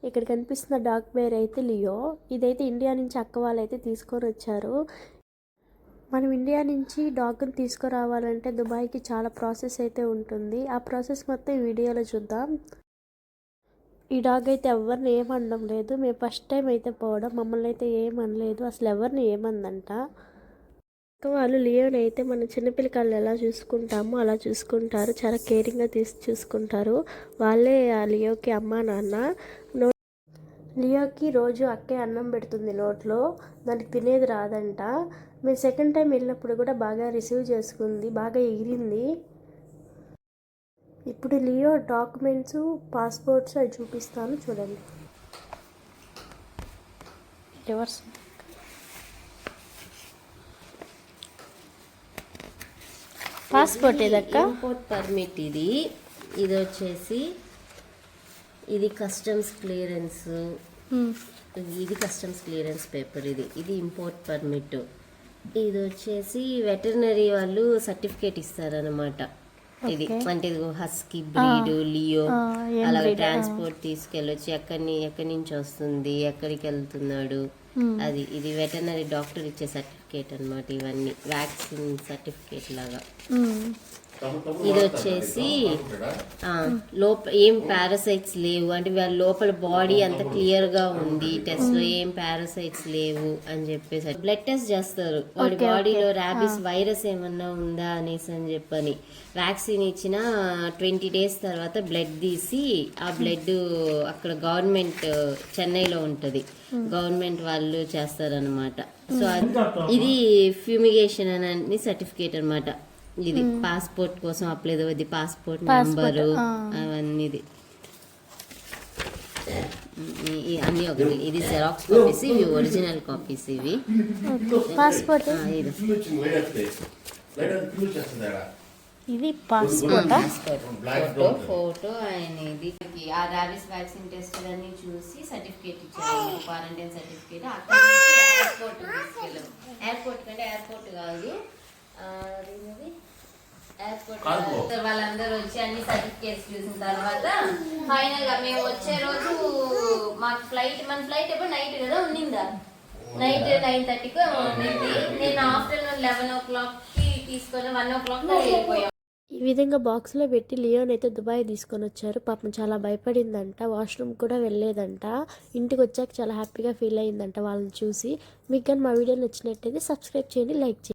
ఇక్కడ కనిపిస్తున్న డాగ్ పేరు అయితే లియో. ఇదైతే ఇండియా నుంచి అక్క వాళ్ళు అయితే తీసుకొని వచ్చారు. మనం ఇండియా నుంచి డాగ్ని తీసుకురావాలంటే దుబాయ్కి చాలా ప్రాసెస్ అయితే ఉంటుంది. ఆ ప్రాసెస్ మొత్తం ఈ వీడియోలో చూద్దాం. ఈ డాగ్ అయితే ఎవరిని ఏమనడం లేదు. మేము ఫస్ట్ టైం అయితే పోవడం, మమ్మల్ని అయితే ఏమనలేదు, అసలు ఎవరిని ఏమందంట. వాళ్ళు లియోని అయితే మన చిన్నపిల్లకాయలు ఎలా చూసుకుంటామో అలా చూసుకుంటారు. చాలా కేరింగ్గా చూసుకుంటారు. వాళ్ళే ఆ లియోకి అమ్మ నాన్న. లియోకి రోజు అక్కే అన్నం పెడుతుంది నోట్లో, దానికి తినేది రాదంట. మేము సెకండ్ టైం వెళ్ళినప్పుడు కూడా బాగా రిసీవ్ చేసుకుంది, బాగా ఎగిరింది. ఇప్పుడు లియో డాక్యుమెంట్స్, పాస్పోర్ట్స్ అవి చూపిస్తాను చూడండి. రివర్స్ పాస్పోర్ట్ ఏదక్క? ఇంపోర్ట్ పర్మిట్ ఇది వచ్చేసి ఇది కస్టమ్స్ క్లియరెన్స్. ఇది కస్టమ్స్ క్లియరెన్స్ పేపర్. ఇది ఇంపోర్ట్ పర్మిట్. ఇది వచ్చేసి వెటర్నరీ వాళ్ళు సర్టిఫికేట్ ఇస్తారనమాట. ఇది అంటే హస్కీ బ్రీడ్, లియో అలాగే ట్రాన్స్పోర్ట్ తీసుకెళ్ళొచ్చి ఎక్కడి నుంచి వస్తుంది, ఎక్కడికి వెళ్తున్నాడు, ఇది వెటర్నరీ డాక్టర్ ఇచ్చే సర్టిఫికేట్ అనమాట. ఇవన్నీ వ్యాక్సిన్ సర్టిఫికేట్ లాగా. ఇది వచ్చేసి ఏం పారాసైట్స్ లేవు అంటే వాళ్ళ లోపల బాడీ అంత క్లియర్ గా ఉంది, టెస్ట్ లో ఏం పారాసైట్స్ లేవు అని చెప్పేసి బ్లడ్ టెస్ట్ చేస్తారు. వాడి బాడీలో ర్యాబిస్ వైరస్ ఏమన్నా ఉందా అనేసి అని చెప్పని. వ్యాక్సిన్ ఇచ్చిన 20 days తర్వాత బ్లడ్ తీసి ఆ బ్లడ్ అక్కడ గవర్నమెంట్ చెన్నైలో ఉంటది, గవర్నమెంట్ వాళ్ళు చేస్తారనమాట. సో ఇది ఫ్యూమిగేషన్ అని సర్టిఫికేట్ అనమాట. ఇది పాస్పోర్ట్ కోసం అప్లై, ఇది పాస్పోర్ట్ నెంబరు అవన్నీ. అన్ని ఒకటి. ఇది జెరాక్స్ కాపీస్, ఇవి ఒరిజినల్ కాపీస్. ఇవి పాస్పోర్ట్. ఇది పాస్పోర్ట్ ఫోటో ఆయన. ఇది ఆ ర్యాబిస్ వ్యాక్సిన్ టెస్ట్ అన్ని చూసి సర్టిఫికేట్ ఇచ్చారు, క్వారంటైన్ సర్టిఫికేట్. అక్కడ ఎయిర్పోర్ట్ తీసుకెళ్ళాం. ఎయిర్పోర్ట్ కంటే ఎయిర్పోర్ట్ కాదు, ఎయిర్పోర్ట్ వాళ్ళందరూ వచ్చి అన్ని సర్టిఫికేట్స్ చూసిన తర్వాత ఫైనల్ గా మేము వచ్చే రోజు మాకు మన ఫ్లైట్ ఎప్పుడు నైట్ కదా ఉన్నిందా, నైట్ 9:30కి ఉన్నింది. నేను ఆఫ్టర్నూన్ 11 o'clock తీసుకొని 1 o'clock వెళ్ళిపోయాం. ఈ విధంగా బాక్స్లో పెట్టి లియోని అయితే దుబాయ్ తీసుకొని వచ్చారు. పాపం చాలా భయపడిందంట, వాష్రూమ్ కూడా వెళ్ళలేదంట. ఇంటికి వచ్చాక చాలా హ్యాపీగా ఫీల్ అయిందంట వాళ్ళని చూసి. మీకు కానీ మా వీడియో నచ్చినట్టయితే సబ్స్క్రైబ్ చేయండి, లైక్ చేయండి.